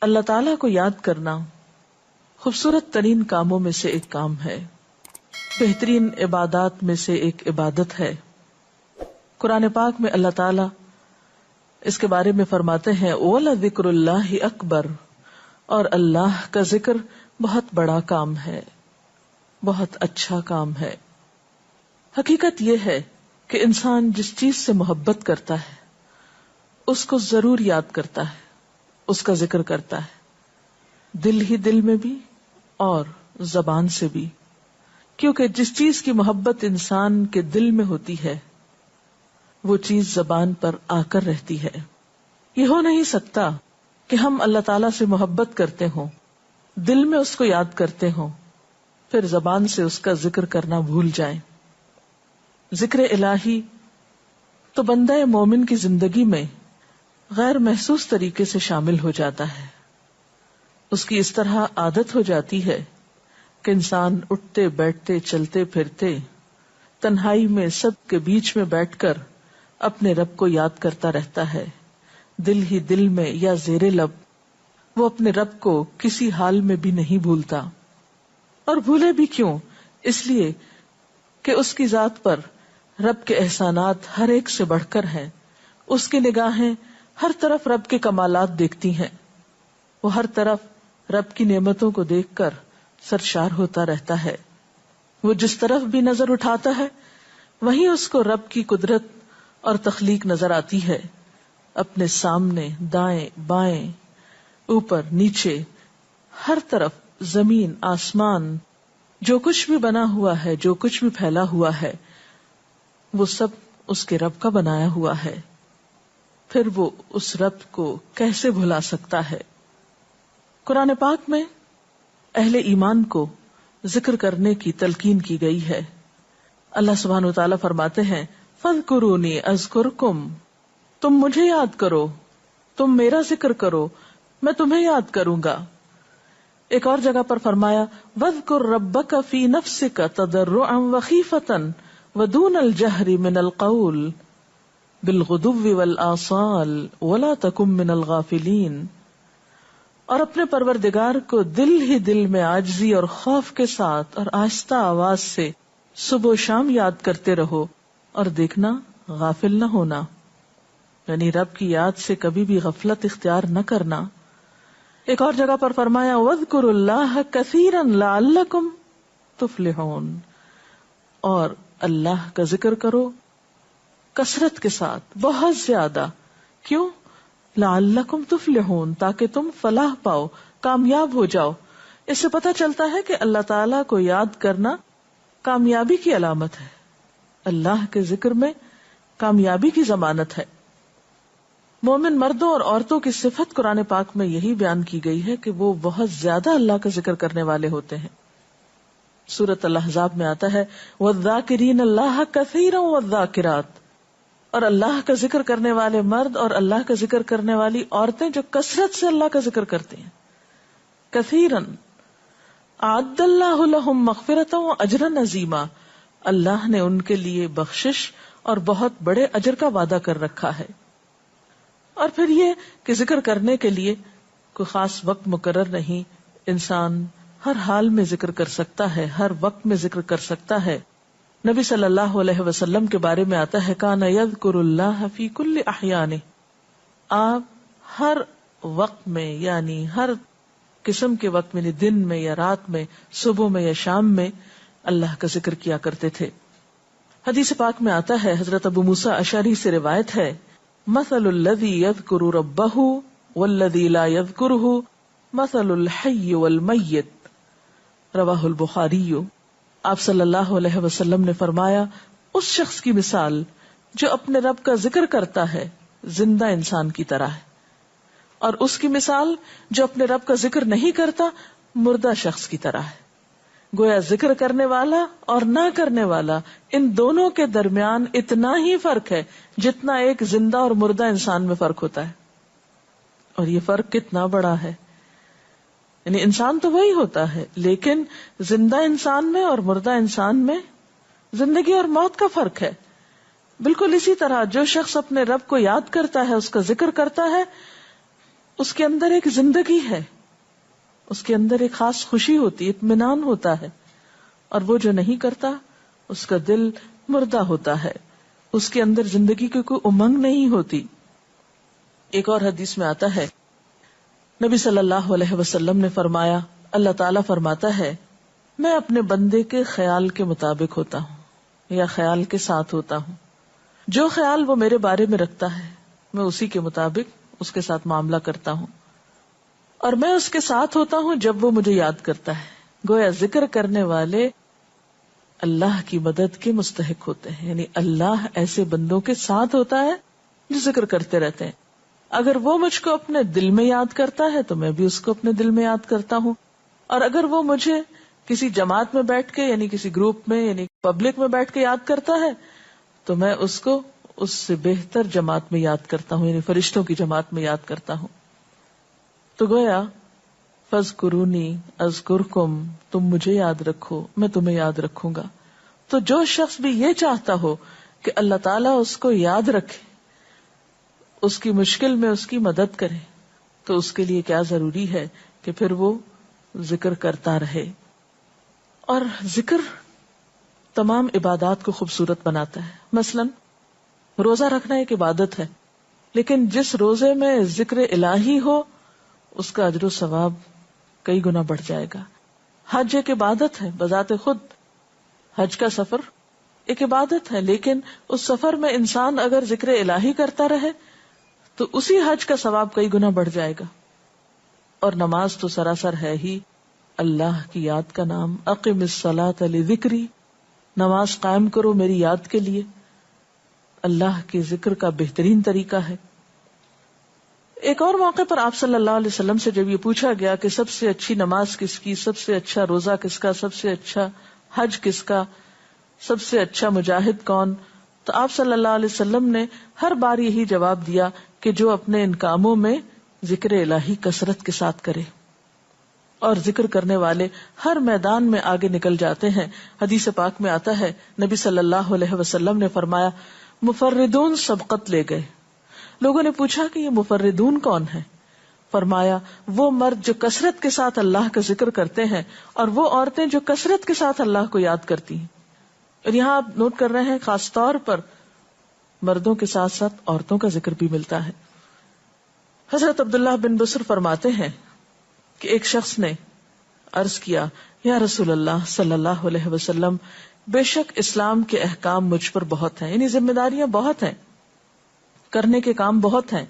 اللہ تعالیٰ کو یاد کرنا خوبصورت ترین کاموں میں سے ایک کام ہے، بہترین عبادات میں سے ایک عبادت ہے۔ قرآن پاک میں اللہ تعالیٰ اس کے بارے میں فرماتے ہیں وَلَذِكْرُ اللَّهِ أَكْبَرُ، اور اللہ کا ذکر بہت بڑا کام ہے، بہت اچھا کام ہے۔ حقیقت یہ ہے کہ انسان جس چیز سے محبت کرتا ہے اس کو ضرور یاد کرتا ہے، اس کا ذکر کرتا ہے، دل ہی دل میں بھی اور زبان سے بھی، کیونکہ جس چیز کی محبت انسان کے دل میں ہوتی ہے وہ چیز زبان پر آ کر رہتی ہے۔ یہ ہو نہیں سکتا کہ ہم اللہ تعالیٰ سے محبت کرتے ہوں، دل میں اس کو یاد کرتے ہوں، پھر زبان سے اس کا ذکر کرنا بھول جائیں۔ ذکر الہی تو بندہ مومن کی زندگی میں غیر محسوس طریقے سے شامل ہو جاتا ہے، اس کی اس طرح عادت ہو جاتی ہے کہ انسان اٹھتے بیٹھتے چلتے پھرتے تنہائی میں سب کے بیچ میں بیٹھ کر اپنے رب کو یاد کرتا رہتا ہے، دل ہی دل میں یا زیر لب وہ اپنے رب کو کسی حال میں بھی نہیں بھولتا۔ اور بھولے بھی کیوں؟ اس لیے کہ اس کی ذات پر رب کے احسانات ہر ایک سے بڑھ کر ہیں، اس کی نگاہیں ہر طرف رب کے کمالات دیکھتی ہیں، وہ ہر طرف رب کی نعمتوں کو دیکھ کر سرشار ہوتا رہتا ہے۔ وہ جس طرف بھی نظر اٹھاتا ہے وہیں اس کو رب کی قدرت اور تخلیق نظر آتی ہے، اپنے سامنے، دائیں بائیں، اوپر نیچے، ہر طرف زمین آسمان، جو کچھ بھی بنا ہوا ہے، جو کچھ بھی پھیلا ہوا ہے، وہ سب اس کے رب کا بنایا ہوا ہے۔ پھر وہ اس رب کو کیسے بھلا سکتا ہے؟ قرآن پاک میں اہل ایمان کو ذکر کرنے کی تلقین کی گئی ہے۔ اللہ سبحانہ و تعالیٰ فرماتے ہیں فَاذْكُرُونِي أَذْكُرْكُمْ، تم مجھے یاد کرو، تم میرا ذکر کرو، میں تمہیں یاد کروں گا۔ ایک اور جگہ پر فرمایا وَاذْكُرْ رَبَّكَ فِي نَفْسِكَ تَضَرُّعًا وَخِيفَةً وَدُونَ الْجَهْرِ مِنَ الْقَوْلِ بِالْغُدُوِّ وَالْآصَالِ وَلَا تَكُن مِّنَ الْغَافِلِينَ، اور اپنے پروردگار کو دل ہی دل میں عاجزی اور خوف کے ساتھ اور آہستہ آواز سے صبح و شام یاد کرتے رہو، اور دیکھنا غافل نہ ہونا، یعنی رب کی یاد سے کبھی بھی غفلت اختیار نہ کرنا۔ ایک اور جگہ پر فرمایا وَاذْكُرُوا اللَّهَ كَثِيرًا لَعَلَّكُمْ تُفْلِحُونَ، اور اللہ کا ذکر کرو کثرت کے ساتھ، بہت زیادہ۔ کیوں؟ لَعَلَّكُمْ تُفْلِحُونَ، تاکہ تم فلاح پاؤ، کامیاب ہو جاؤ۔ اس سے پتہ چلتا ہے کہ اللہ تعالیٰ کو یاد کرنا کامیابی کی علامت ہے، اللہ کے ذکر میں کامیابی کی ضمانت ہے۔ مومن مردوں اور عورتوں کی صفت قرآن پاک میں یہی بیان کی گئی ہے کہ وہ بہت زیادہ اللہ کا ذکر کرنے والے ہوتے ہیں۔ سورۃ الاحزاب میں آتا ہے وَالذَّاكِرِينَ اللَّهَ كَثِيرًا وَالذَّاكِرَاتِ، اور اللہ کا ذکر کرنے والے مرد اور اللہ کا ذکر کرنے والی عورتیں جو کثرت سے اللہ کا ذکر کرتے ہیں۔ کثیرن اعد اللہ لہم مغفرۃ واجرا عظیما، اللہ نے ان کے لیے بخشش اور بہت بڑے اجر کا وعدہ کر رکھا ہے۔ اور پھر یہ کہ ذکر کرنے کے لیے کوئی خاص وقت مقرر نہیں، انسان ہر حال میں ذکر کر سکتا ہے، ہر وقت میں ذکر کر سکتا ہے۔ نبی صلی اللہ علیہ وسلم کے بارے میں آتا ہے کان یذکر اللہ فی کل احیانہ، آپ ہر وقت میں، یعنی ہر قسم کے وقت میں، دن میں یا رات میں، صبح میں یا شام میں اللہ کا ذکر کیا کرتے تھے۔ حدیث پاک میں آتا ہے، حضرت ابو موسیٰ اشعری سے روایت ہے مثل الذی یذکر ربہ والذی لا یذکرہ مثل الحی والمیت، رواہ البخاری۔ آپ صلی اللہ علیہ وسلم نے فرمایا اس شخص کی مثال جو اپنے رب کا ذکر کرتا ہے زندہ انسان کی طرح ہے، اور اس کی مثال جو اپنے رب کا ذکر نہیں کرتا مردہ شخص کی طرح ہے۔ گویا ذکر کرنے والا اور نہ کرنے والا، ان دونوں کے درمیان اتنا ہی فرق ہے جتنا ایک زندہ اور مردہ انسان میں فرق ہوتا ہے۔ اور یہ فرق کتنا بڑا ہے، یعنی انسان تو وہی ہوتا ہے، لیکن زندہ انسان میں اور مردہ انسان میں زندگی اور موت کا فرق ہے۔ بالکل اسی طرح جو شخص اپنے رب کو یاد کرتا ہے، اس کا ذکر کرتا ہے، اس کے اندر ایک زندگی ہے، اس کے اندر ایک خاص خوشی ہوتی ہے، اطمینان ہوتا ہے. اور وہ جو نہیں کرتا اس کا دل مردہ ہوتا ہے، اس کے اندر زندگی کی کوئی امنگ نہیں ہوتی. ایک اور حدیث میں آتا ہے، نبی صلی اللہ علیہ وسلم نے فرمایا، اللہ تعالیٰ فرماتا ہے میں اپنے بندے کے خیال کے مطابق ہوتا ہوں یا خیال کے ساتھ ہوتا ہوں. جو خیال وہ میرے بارے میں رکھتا ہے میں اسی کے مطابق اس کے ساتھ معاملہ کرتا ہوں، اور میں اس کے ساتھ ہوتا ہوں جب وہ مجھے یاد کرتا ہے. گویا ذکر کرنے والے اللہ کی مدد کے مستحق ہوتے ہیں، یعنی اللہ ایسے بندوں کے ساتھ ہوتا ہے جو ذکر کرتے رہتے ہیں. اگر وہ مجھ کو اپنے دل میں یاد کرتا ہے تو میں بھی اس کو اپنے دل میں یاد کرتا ہوں، اور اگر وہ مجھے کسی جماعت میں بیٹھ کے یعنی کسی گروپ میں یعنی پبلک میں بیٹھ کے یاد کرتا ہے تو میں اس کو اس سے بہتر جماعت میں یاد کرتا ہوں، یعنی فرشتوں کی جماعت میں یاد کرتا ہوں. تو گویا فاذکرونی اذکرکم، تم مجھے یاد رکھو میں تمہیں یاد رکھوں گا. تو جو شخص بھی یہ چاہتا ہو کہ اللہ تعالیٰ اس کو یاد رکھے، اس کی مشکل میں اس کی مدد کرے، تو اس کے لیے کیا ضروری ہے کہ پھر وہ ذکر کرتا رہے. اور ذکر تمام عبادات کو خوبصورت بناتا ہے. مثلا روزہ رکھنا ایک عبادت ہے، لیکن جس روزے میں ذکر الہی ہو اس کا اجر و ثواب کئی گنا بڑھ جائے گا. حج ایک عبادت ہے بذات خود، حج کا سفر ایک عبادت ہے، لیکن اس سفر میں انسان اگر ذکر الہی کرتا رہے تو اسی حج کا ثواب کئی گنا بڑھ جائے گا. اور نماز تو سراسر ہے ہی اللہ کی یاد کا نام. اقم الصلاۃ لذکری، نماز قائم کرو میری یاد کے لیے. اللہ کے ذکر کا بہترین طریقہ ہے. ایک اور موقع پر آپ صلی اللہ علیہ وسلم سے جب یہ پوچھا گیا کہ سب سے اچھی نماز کس کی، سب سے اچھا روزہ کس کا، سب سے اچھا حج کس کا، سب سے اچھا مجاہد کون، تو آپ صلی اللہ علیہ وسلم نے ہر بار یہی جواب دیا کہ جو اپنے ان کاموں میں ذکر الہی کثرت کے ساتھ کرے. اور ذکر کرنے والے ہر میدان میں آگے نکل جاتے ہیں. حدیث پاک میں آتا ہے نبی صلی اللہ علیہ وسلم نے فرمایا مفردون سبقت لے گئے. لوگوں نے پوچھا کہ یہ مفردون کون ہے؟ فرمایا وہ مرد جو کثرت کے ساتھ اللہ کا ذکر کرتے ہیں اور وہ عورتیں جو کثرت کے ساتھ اللہ کو یاد کرتی ہیں. اور یہاں آپ نوٹ کر رہے ہیں خاص طور پر مردوں کے ساتھ ساتھ عورتوں کا ذکر بھی ملتا ہے. حضرت عبداللہ بن بصر فرماتے ہیں کہ ایک شخص نے عرض کیا یا رسول اللہ صلی اللہ علیہ وسلم، بے شک اسلام کے احکام مجھ پر بہت ہیں، یعنی ذمہ داریاں بہت ہیں، کرنے کے کام بہت ہیں.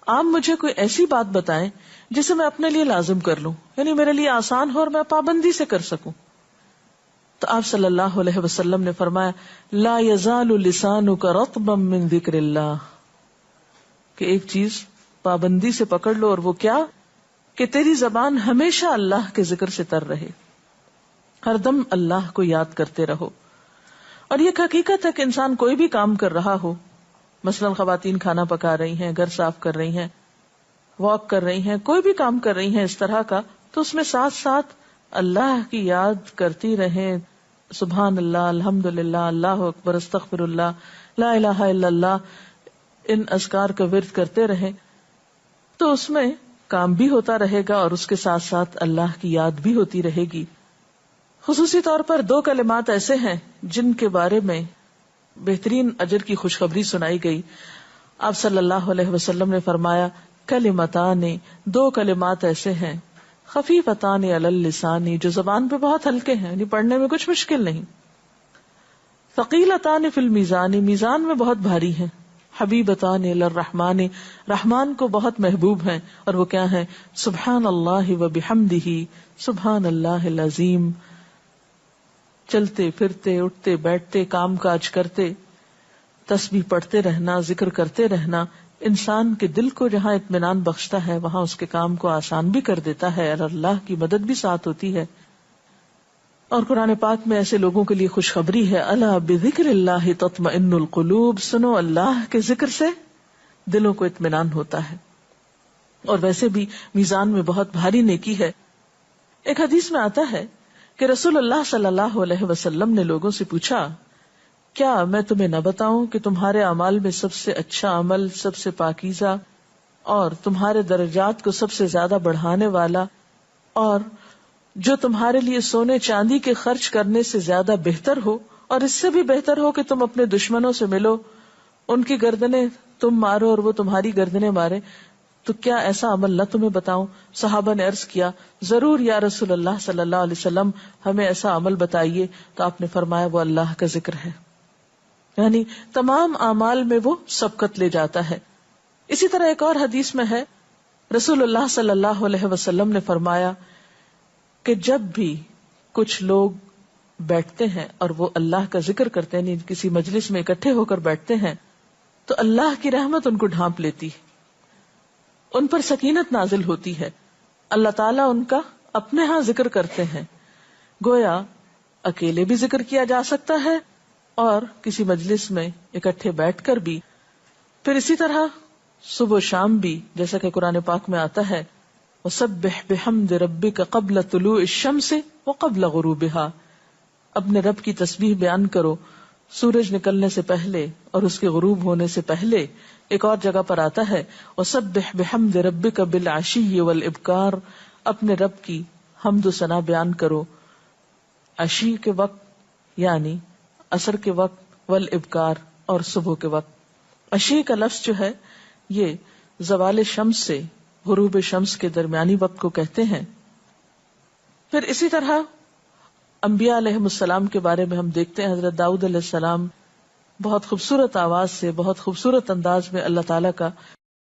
آپ مجھے کوئی ایسی بات بتائیں جسے میں اپنے لیے لازم کر لوں، یعنی میرے لیے آسان ہو اور میں پابندی سے کر سکوں. تو آپ صلی اللہ علیہ وسلم نے فرمایا لا یزال لسانک رطبا من ذکر اللہ، کہ ایک چیز پابندی سے پکڑ لو، اور وہ کیا کہ تیری زبان ہمیشہ اللہ کے ذکر سے تر رہے، ہر دم اللہ کو یاد کرتے رہو. اور یہ حقیقت ہے کہ انسان کوئی بھی کام کر رہا ہو، مثلا خواتین کھانا پکا رہی ہیں، گھر صاف کر رہی ہیں، واک کر رہی ہیں، کوئی بھی کام کر رہی ہیں اس طرح کا، تو اس میں ساتھ ساتھ اللہ کی یاد کرتی رہیں. سبحان اللہ، الحمدللہ، اللہ اکبر، استغفر اللہ، لا الہ الا اللہ، ان اذکار کا ورد کرتے رہیں، تو اس میں کام بھی ہوتا رہے گا اور اس کے ساتھ ساتھ اللہ کی یاد بھی ہوتی رہے گی. خصوصی طور پر 2 کلمات ایسے ہیں جن کے بارے میں بہترین اجر کی خوشخبری سنائی گئی. آپ صلی اللہ علیہ وسلم نے فرمایا کلمتان، 2 کلمات ایسے ہیں خفیفتان علی اللسان، جو زبان پہ بہت ہلکے ہیں، یعنی پڑھنے میں کچھ مشکل نہیں. ثقیلتان فی المیزان، میزان میں بہت بھاری ہیں. حبیبتان الی الرحمن، رحمان کو بہت محبوب ہیں، اور وہ کیا ہیں؟ سبحان اللہ و بحمدہ، سبحان اللہ العظیم. چلتے پھرتے، اٹھتے بیٹھتے، کام کاج کرتے، تسبیح پڑھتے رہنا، ذکر کرتے رہنا انسان کے دل کو جہاں اطمینان بخشتا ہے وہاں اس کے کام کو آسان بھی کر دیتا ہے، اور اللہ کی مدد بھی ساتھ ہوتی ہے. اور قرآن پاک میں ایسے لوگوں کے لیے خوشخبری ہے، الا بذکر اللہ تطمئن القلوب، سنو اللہ کے ذکر سے دلوں کو اطمینان ہوتا ہے. اور ویسے بھی میزان میں بہت بھاری نیکی ہے. ایک حدیث میں آتا ہے کہ رسول اللہ صلی اللہ علیہ وسلم نے لوگوں سے پوچھا کیا میں تمہیں نہ بتاؤں کہ تمہارے اعمال میں سب سے اچھا عمل، سب سے پاکیزہ، اور تمہارے درجات کو سب سے زیادہ بڑھانے والا، اور جو تمہارے لیے سونے چاندی کے خرچ کرنے سے زیادہ بہتر ہو، اور اس سے بھی بہتر ہو کہ تم اپنے دشمنوں سے ملو، ان کی گردنیں تم مارو اور وہ تمہاری گردنیں مارے، تو کیا ایسا عمل نہ تمہیں بتاؤں؟ صحابہ نے عرض کیا، ضرور یا رسول اللہ صلی اللہ علیہ وسلم، ہمیں ایسا عمل بتائیے. تو آپ نے فرمایا وہ اللہ کا ذکر ہے، یعنی تمام اعمال میں وہ سبقت لے جاتا ہے. اسی طرح ایک اور حدیث میں ہے، رسول اللہ صلی اللہ علیہ وسلم نے فرمایا کہ جب بھی کچھ لوگ بیٹھتے ہیں اور وہ اللہ کا ذکر کرتے ہیں، یعنی کسی مجلس میں اکٹھے ہو کر بیٹھتے ہیں، تو اللہ کی رحمت ان کو ڈھانپ لیتی ہے، ان پر سکینت نازل ہوتی ہے. اللہ تعالیٰ ان کا اپنے ہاں ذکر کرتے ہیں. گویا اکیلے بھی ذکر کیا جا سکتا ہے اور کسی مجلس میں اکٹھے بیٹھ کر بھی. پھر اسی طرح صبح و شام بھی، جیسا کہ قرآن پاک میں آتا ہے، وَسَبِّحْ بِحَمْدِ رَبِّكَ قَبْلَ طُلُوعِ الشَّمْسِ وَقَبْلَ غُرُوبِهَا، اپنے رب کی تسبیح بیان کرو سورج نکلنے سے پہلے اور اس کے غروب ہونے سے پہلے. ایک اور جگہ پر آتا ہے وَسَبِّحْ بِحَمْدِ رَبِّكَ بِالْعَشِيِّ وَالْإِبْكَارِ، اپنے رب کی حمد و ثنا بیان کرو عشی کے وقت یعنی عصر کے وقت، والابکار اور صبح کے وقت. عشی کا لفظ جو ہے یہ زوال شمس سے غروب شمس کے درمیانی وقت کو کہتے ہیں. پھر اسی طرح انبیاء علیہ السلام کے بارے میں ہم دیکھتے ہیں، حضرت داؤد علیہ السلام بہت خوبصورت آواز سے، بہت خوبصورت انداز میں اللہ تعالیٰ کا